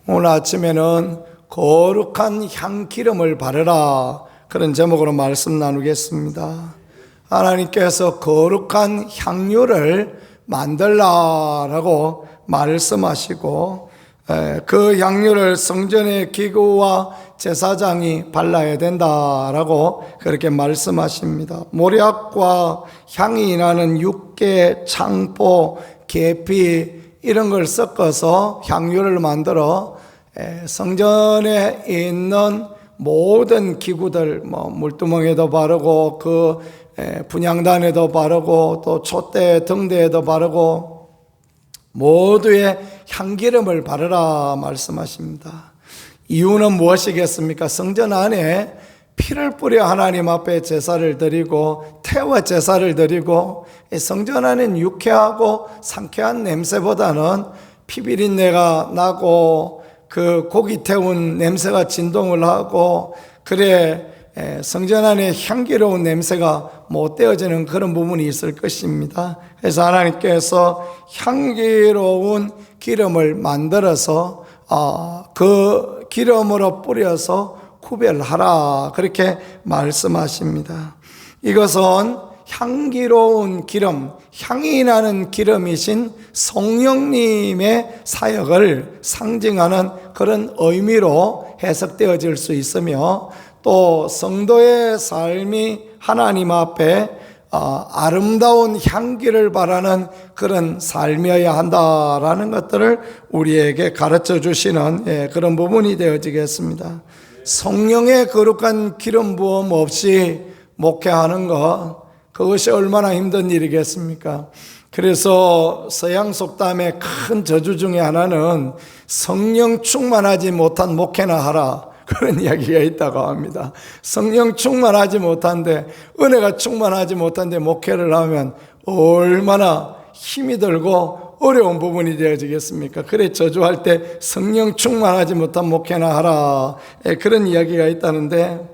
오늘 아침에는 거룩한 향기름을 바르라, 그런 제목으로 말씀 나누겠습니다. 하나님께서 거룩한 향유를 만들라라고 말씀하시고, 그 향유를 성전의 기구와 제사장이 발라야 된다라고 그렇게 말씀하십니다. 모략과 향이 나는 육개, 창포, 계피 이런 걸 섞어서 향유를 만들어 성전에 있는 모든 기구들, 물두멍에도 바르고 그 분향단에도 바르고 또 촛대 등대에도 바르고 모두의 향기름을 바르라 말씀하십니다. 이유는 무엇이겠습니까? 성전 안에 피를 뿌려 하나님 앞에 제사를 드리고 태워 제사를 드리고, 성전 안에는 유쾌하고 상쾌한 냄새보다는 피비린내가 나고 그 고기 태운 냄새가 진동을 하고, 그래 성전 안에 향기로운 냄새가 못 떼어지는 그런 부분이 있을 것입니다. 그래서 하나님께서 향기로운 기름을 만들어서 그 기름으로 뿌려서 구별하라, 그렇게 말씀하십니다. 이것은 향기로운 기름, 향이 나는 기름이신 성령님의 사역을 상징하는 그런 의미로 해석되어질 수 있으며, 또 성도의 삶이 하나님 앞에 아름다운 향기를 바라는 그런 삶이어야 한다라는 것들을 우리에게 가르쳐 주시는 그런 부분이 되어지겠습니다. 성령의 거룩한 기름 부음 없이 목회하는 것, 그것이 얼마나 힘든 일이겠습니까? 그래서 서양 속담의 큰 저주 중에 하나는 성령 충만하지 못한 목회나 하라, 그런 이야기가 있다고 합니다. 성령 충만하지 못한데, 은혜가 충만하지 못한데 목회를 하면 얼마나 힘이 들고 어려운 부분이 되어지겠습니까? 그래 저주할 때 성령 충만하지 못한 목회나 하라, 그런 이야기가 있다는데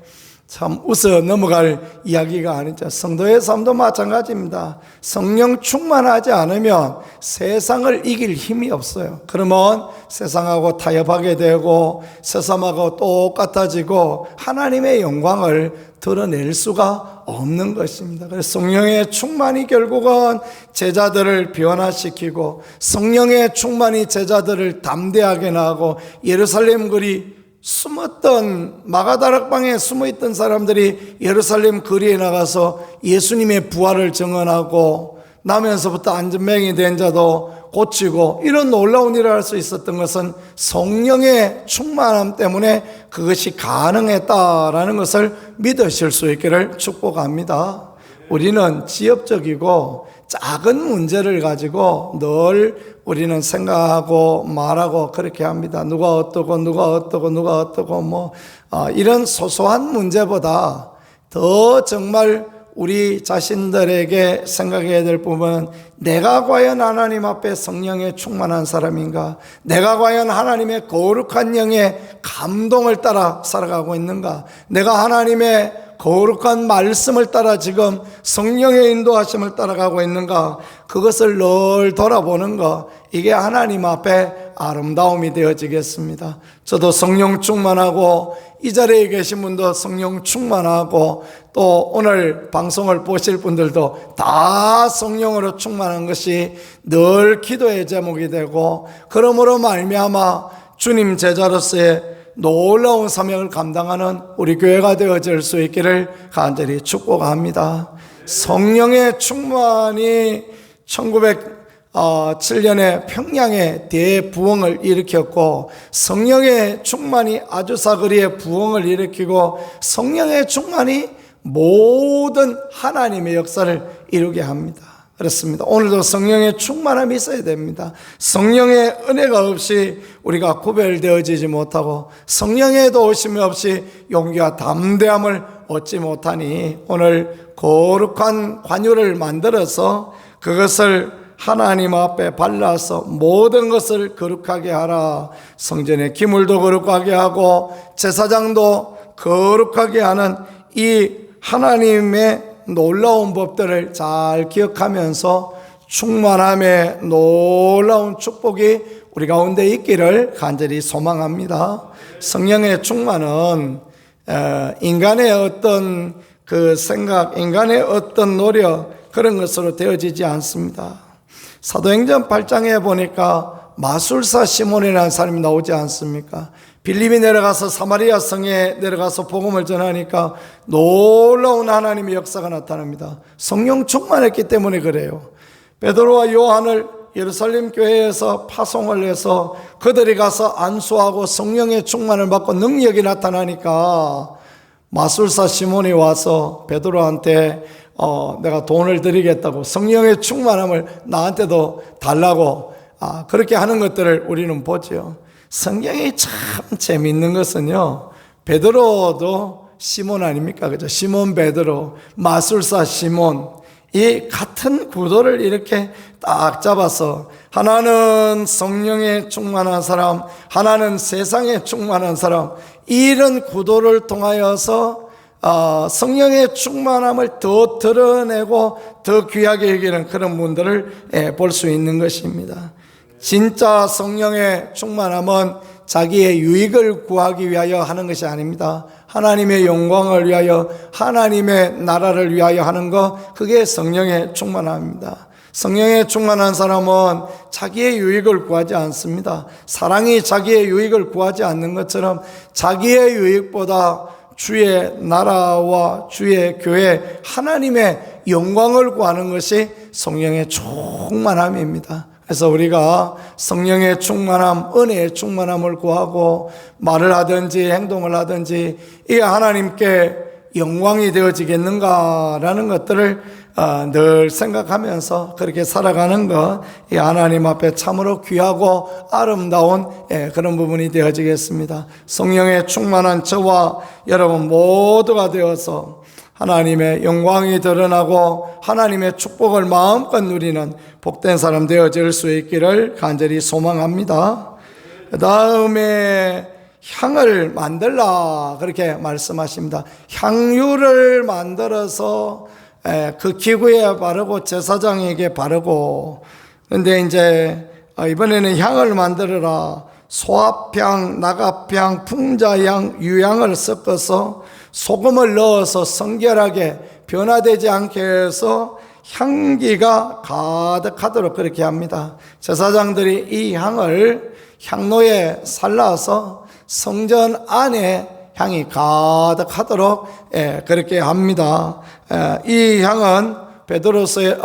참 웃어 넘어갈 이야기가 아니죠. 성도의 삶도 마찬가지입니다. 성령 충만하지 않으면 세상을 이길 힘이 없어요. 그러면 세상하고 타협하게 되고 세상하고 똑같아지고 하나님의 영광을 드러낼 수가 없는 것입니다. 그래서 성령의 충만이 결국은 제자들을 변화시키고, 성령의 충만이 제자들을 담대하게 하고, 예루살렘 거리 숨었던 마가다락방에 숨어있던 사람들이 예루살렘 거리에 나가서 예수님의 부활을 증언하고, 나면서부터 안전병이 된 자도 고치고, 이런 놀라운 일을 할 수 있었던 것은 성령의 충만함 때문에 그것이 가능했다라는 것을 믿으실 수 있기를 축복합니다. 우리는 지엽적이고 작은 문제를 가지고 늘 우리는 생각하고 말하고 그렇게 합니다. 누가 어떠고 이런 소소한 문제보다 더 정말 우리 자신들에게 생각해야 될 부분은, 내가 과연 하나님 앞에 성령에 충만한 사람인가? 내가 과연 하나님의 거룩한 영의 감동을 따라 살아가고 있는가? 내가 하나님의 거룩한 말씀을 따라 지금 성령의 인도하심을 따라가고 있는가? 그것을 늘 돌아보는 것, 이게 하나님 앞에 아름다움이 되어지겠습니다. 저도 성령 충만하고, 이 자리에 계신 분도 성령 충만하고, 또 오늘 방송을 보실 분들도 다 성령으로 충만한 것이 늘 기도의 제목이 되고, 그러므로 말미암아 주님 제자로서의 놀라운 사명을 감당하는 우리 교회가 되어질 수 있기를 간절히 축복합니다. 성령의 충만이 1907년에 평양에 대부흥을 일으켰고, 성령의 충만이 아주사거리의 부흥을 일으키고, 성령의 충만이 모든 하나님의 역사를 이루게 합니다. 그렇습니다. 오늘도 성령의 충만함이 있어야 됩니다. 성령의 은혜가 없이 우리가 구별되어지지 못하고, 성령의 도우심이 없이 용기와 담대함을 얻지 못하니, 오늘 거룩한 관유를 만들어서 그것을 하나님 앞에 발라서 모든 것을 거룩하게 하라. 성전의 기물도 거룩하게 하고 제사장도 거룩하게 하는 이 하나님의 놀라운 법들을 잘 기억하면서 충만함의 놀라운 축복이 우리 가운데 있기를 간절히 소망합니다. 성령의 충만은 인간의 어떤 그 생각, 인간의 어떤 노력 그런 것으로 되어지지 않습니다. 사도행전 8장에 보니까 마술사 시몬이라는 사람이 나오지 않습니까? 빌립이 내려가서 사마리아 성에 내려가서 복음을 전하니까 놀라운 하나님의 역사가 나타납니다. 성령 충만했기 때문에 그래요. 베드로와 요한을 예루살렘 교회에서 파송을 해서 그들이 가서 안수하고 성령의 충만을 받고 능력이 나타나니까 마술사 시몬이 와서 베드로한테 내가 돈을 드리겠다고 성령의 충만함을 나한테도 달라고 그렇게 하는 것들을 우리는 보죠. 성경이 참 재미있는 것은요, 베드로도 시몬 아닙니까? 그죠? 시몬 베드로, 마술사 시몬, 이 같은 구도를 이렇게 딱 잡아서 하나는 성령에 충만한 사람, 하나는 세상에 충만한 사람, 이런 구도를 통하여서 성령의 충만함을 더 드러내고 더 귀하게 여기는 그런 분들을 볼 수 있는 것입니다. 진짜 성령의 충만함은 자기의 유익을 구하기 위하여 하는 것이 아닙니다. 하나님의 영광을 위하여, 하나님의 나라를 위하여 하는 것, 그게 성령의 충만함입니다. 성령에 충만한 사람은 자기의 유익을 구하지 않습니다. 사랑이 자기의 유익을 구하지 않는 것처럼 자기의 유익보다 주의 나라와 주의 교회, 하나님의 영광을 구하는 것이 성령의 충만함입니다. 그래서 우리가 성령의 충만함, 은혜의 충만함을 구하고 말을 하든지 행동을 하든지 이게 하나님께 영광이 되어지겠는가라는 것들을 늘 생각하면서 그렇게 살아가는 것, 이 하나님 앞에 참으로 귀하고 아름다운 그런 부분이 되어지겠습니다. 성령의 충만한 저와 여러분 모두가 되어서 하나님의 영광이 드러나고 하나님의 축복을 마음껏 누리는 복된 사람 되어질 수 있기를 간절히 소망합니다. 그 다음에 향을 만들라 그렇게 말씀하십니다. 향유를 만들어서 그 기구에 바르고 제사장에게 바르고, 그런데 이제 이번에는 향을 만들어라. 소합향, 낙합향, 풍자향, 유향을 섞어서 소금을 넣어서 성결하게 변화되지 않게 해서 향기가 가득하도록 그렇게 합니다. 제사장들이 이 향을 향로에 살라서 성전 안에 향이 가득하도록 그렇게 합니다. 이 향은 베드로서의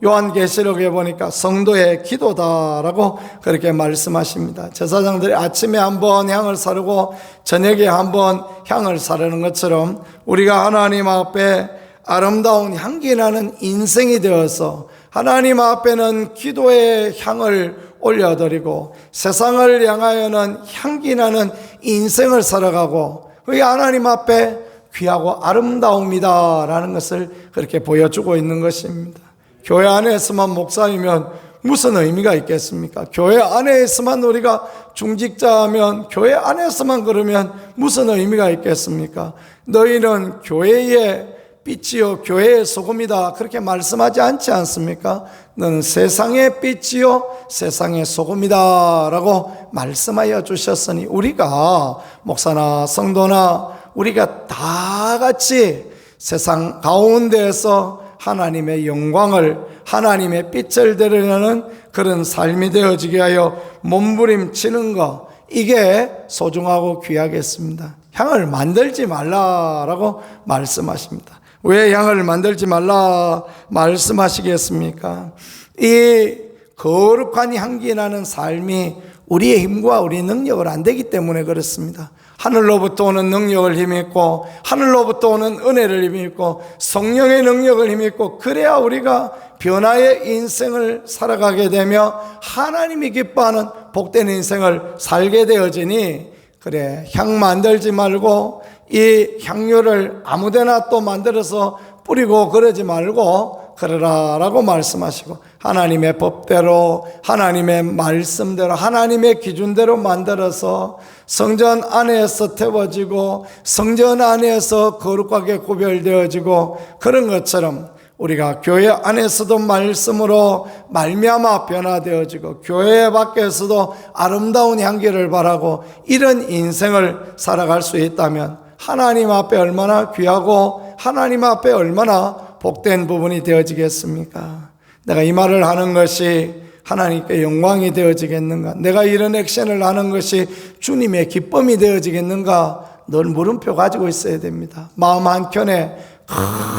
요한계시록에 보니까 성도의 기도다라고 그렇게 말씀하십니다. 제사장들이 아침에 한번 향을 사르고 저녁에 한번 향을 사르는 것처럼 우리가 하나님 앞에 아름다운 향기 나는 인생이 되어서 하나님 앞에는 기도의 향을 올려드리고 세상을 향하여는 향기 나는 인생을 살아가고 그게 하나님 앞에 귀하고 아름다움이다라는 것을 그렇게 보여주고 있는 것입니다. 교회 안에서만 목사이면 무슨 의미가 있겠습니까? 교회 안에서만 우리가 중직자하면, 교회 안에서만 그러면 무슨 의미가 있겠습니까? 너희는 교회의 빛이요 교회의 소금이다 그렇게 말씀하지 않지 않습니까? 너는 세상의 빛이요 세상의 소금이다 라고 말씀하여 주셨으니 우리가 목사나 성도나 우리가 다 같이 세상 가운데에서 하나님의 영광을, 하나님의 빛을 드러내는 그런 삶이 되어지게 하여 몸부림치는 것, 이게 소중하고 귀하겠습니다. 향을 만들지 말라라고 말씀하십니다. 왜 향을 만들지 말라 말씀하시겠습니까? 이 거룩한 향기 나는 삶이 우리의 힘과 우리의 능력을 안 되기 때문에 그렇습니다. 하늘로부터 오는 능력을 힘입고 하늘로부터 오는 은혜를 힘입고 성령의 능력을 힘입고 그래야 우리가 변화의 인생을 살아가게 되며 하나님이 기뻐하는 복된 인생을 살게 되어지니, 그래 향 만들지 말고 이 향료를 아무데나 또 만들어서 뿌리고 그러지 말고 그러라라고 말씀하시고 하나님의 법대로 하나님의 말씀대로 하나님의 기준대로 만들어서 성전 안에서 태워지고 성전 안에서 거룩하게 구별되어지고 그런 것처럼 우리가 교회 안에서도 말씀으로 말미암아 변화되어지고 교회 밖에서도 아름다운 향기를 바라고 이런 인생을 살아갈 수 있다면 하나님 앞에 얼마나 귀하고 하나님 앞에 얼마나 복된 부분이 되어지겠습니까? 내가 이 말을 하는 것이 하나님께 영광이 되어지겠는가? 내가 이런 액션을 하는 것이 주님의 기쁨이 되어지겠는가? 늘 물음표 가지고 있어야 됩니다. 마음 한켠에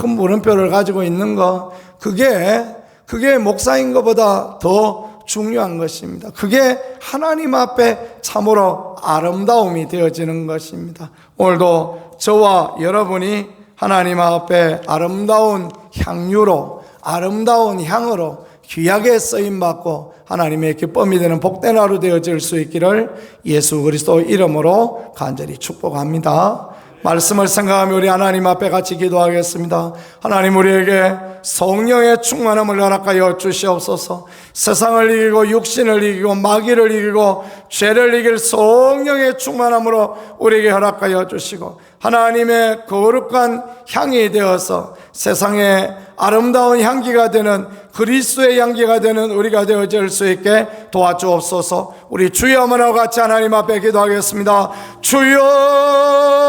큰 물음표를 가지고 있는 거, 그게 목사인 것보다 더 중요한 것입니다. 그게 하나님 앞에 참으로 아름다움이 되어지는 것입니다. 오늘도 저와 여러분이 하나님 앞에 아름다운 향유로, 아름다운 향으로 귀하게 쓰임받고 하나님의 기쁨이 되는 복된 하루 되어질 수 있기를 예수 그리스도 이름으로 간절히 축복합니다. 말씀을 생각하며 우리 하나님 앞에 같이 기도하겠습니다. 하나님, 우리에게 성령의 충만함을 허락하여 주시옵소서. 세상을 이기고 육신을 이기고 마귀를 이기고 죄를 이길 성령의 충만함으로 우리에게 허락하여 주시고 하나님의 거룩한 향이 되어서 세상에 아름다운 향기가 되는 그리스도의 향기가 되는 우리가 되어질 수 있게 도와주옵소서. 우리 주여 한번 같이 하나님 앞에 기도하겠습니다. 주여!